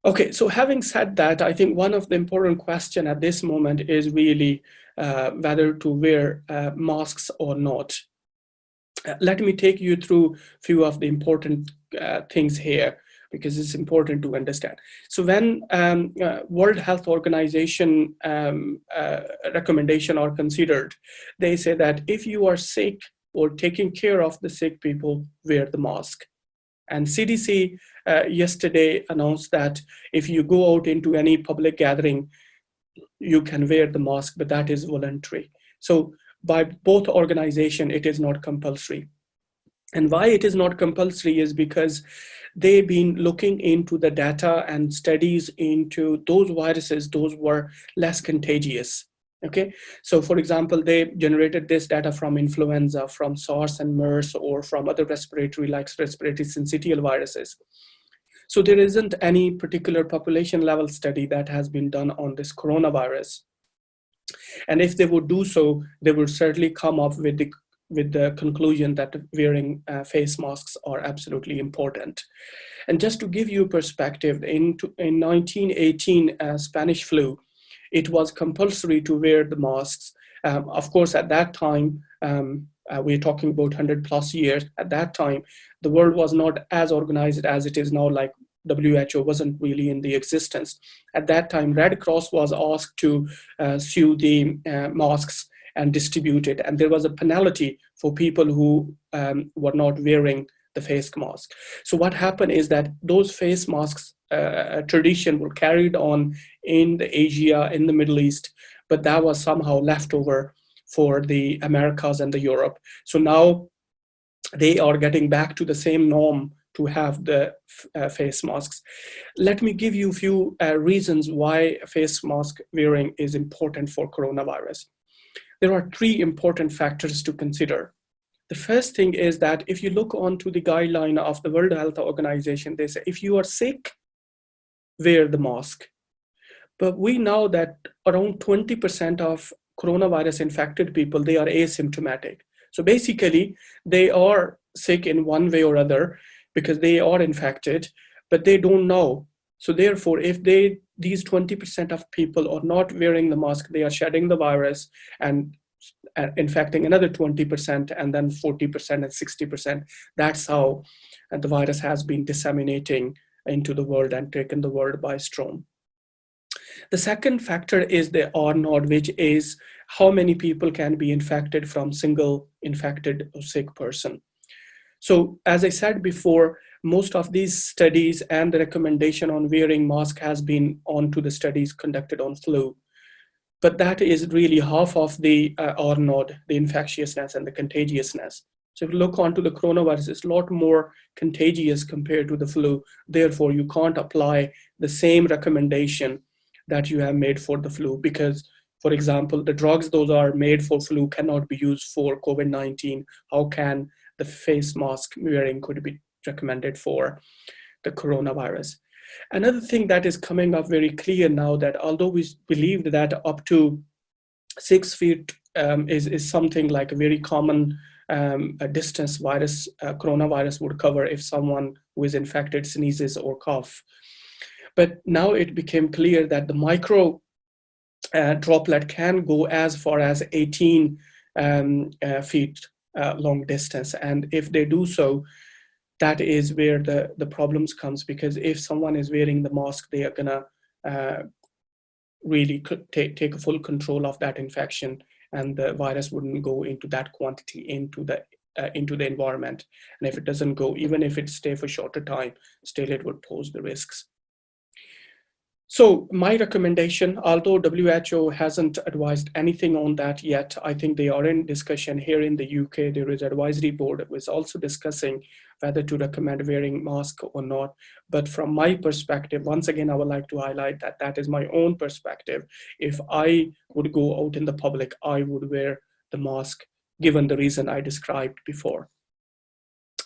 Okay, so having said that, I think one of the important questions at this moment is really whether to wear masks or not. Let me take you through a few of the important things here, because it's important to understand. So when World Health Organization recommendation are considered, they say that if you are sick or taking care of the sick people, wear the mask. And CDC yesterday announced that if you go out into any public gathering, you can wear the mask, but that is voluntary. So by both organization, it is not compulsory. And why it is not compulsory is because they've been looking into the data and studies into those viruses, those were less contagious. Okay, so for example, they generated this data from influenza, from SARS and MERS, or from other respiratory, like respiratory syncytial viruses. So there isn't any particular population level study that has been done on this coronavirus. And if they would do so, they would certainly come up with the conclusion that wearing face masks are absolutely important. And just to give you perspective, in 1918 Spanish flu, it was compulsory to wear the masks. Of course, at that time, we're talking about 100 plus years. At that time, the world was not as organized as it is now, like WHO wasn't really in the existence. At that time, Red Cross was asked to sew the masks and distribute it. And there was a penalty for people who were not wearing the face mask. So what happened is that those face masks tradition were carried on in the Asia, in the Middle East, but that was somehow left over for the Americas and the Europe. So now they are getting back to the same norm to have the face masks. Let me give you a few reasons why face mask wearing is important for coronavirus. There are three important factors to consider. The first thing is that if you look onto the guideline of the World Health Organization, they say if you are sick, wear the mask. But we know that around 20% of coronavirus infected people, they are asymptomatic. So basically, they are sick in one way or other because they are infected, but they don't know. So therefore, if these 20% of people are not wearing the mask, they are shedding the virus and infecting another 20%, and then 40% and 60%. That's how the virus has been disseminating into the world and taken the world by storm. The second factor is the R naught, which is how many people can be infected from single infected or sick person. So as I said before, most of these studies and the recommendation on wearing mask has been on to the studies conducted on flu. But that is really half of the R naught, the infectiousness and the contagiousness. So if you look onto the coronavirus, it's a lot more contagious compared to the flu. Therefore, you can't apply the same recommendation that you have made for the flu because, for example, the drugs those are made for flu cannot be used for COVID-19. How can the face mask wearing could be recommended for the coronavirus? Another thing that is coming up very clear now that although we believed that up to 6 feet is something like a very common a distance coronavirus would cover if someone who is infected sneezes or cough. But now it became clear that the micro droplet can go as far as 18 feet long distance. And if they do so, that is where the problems comes, because if someone is wearing the mask, they are gonna really take full control of that infection, and the virus wouldn't go into that quantity into the environment. And if it doesn't go, even if it stay for shorter time, still it would pose the risks. So my recommendation, although WHO hasn't advised anything on that yet, I think they are in discussion here in the UK. There is an advisory board that was also discussing whether to recommend wearing mask or not. But from my perspective, once again, I would like to highlight that that is my own perspective. If I would go out in the public, I would wear the mask, given the reason I described before.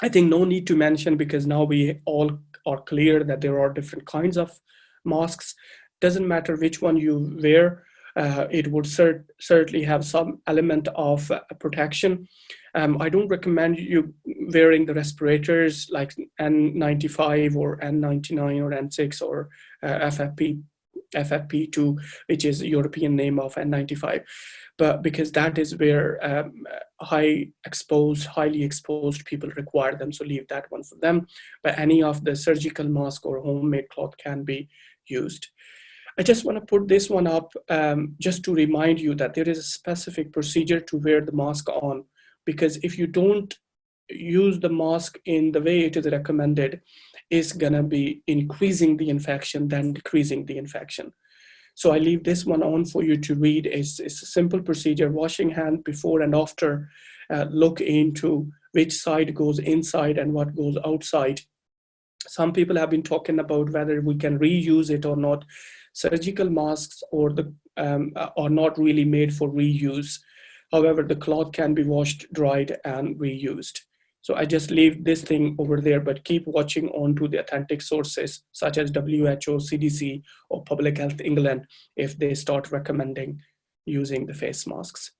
I think no need to mention, because now we all are clear that there are different kinds of masks. Doesn't matter which one you wear. it would certainly have some element of protection. I don't recommend you wearing the respirators like N95 or N99 or N6 or FFP2, which is the European name of N95, but because that is where highly exposed people require them, so leave that one for them. But any of the surgical mask or homemade cloth can be used. I just want to put this one up just to remind you that there is a specific procedure to wear the mask on, because if you don't use the mask in the way it is recommended, it's going to be increasing the infection than decreasing the infection. So I leave this one on for you to read. It's a simple procedure: washing hand before and after, look into which side goes inside and what goes outside. Some people have been talking about whether we can reuse it or not. Surgical masks are not really made for reuse. However, the cloth can be washed, dried, and reused. So I just leave this thing over there, but keep watching on to the authentic sources such as WHO, CDC, or Public Health England if they start recommending using the face masks.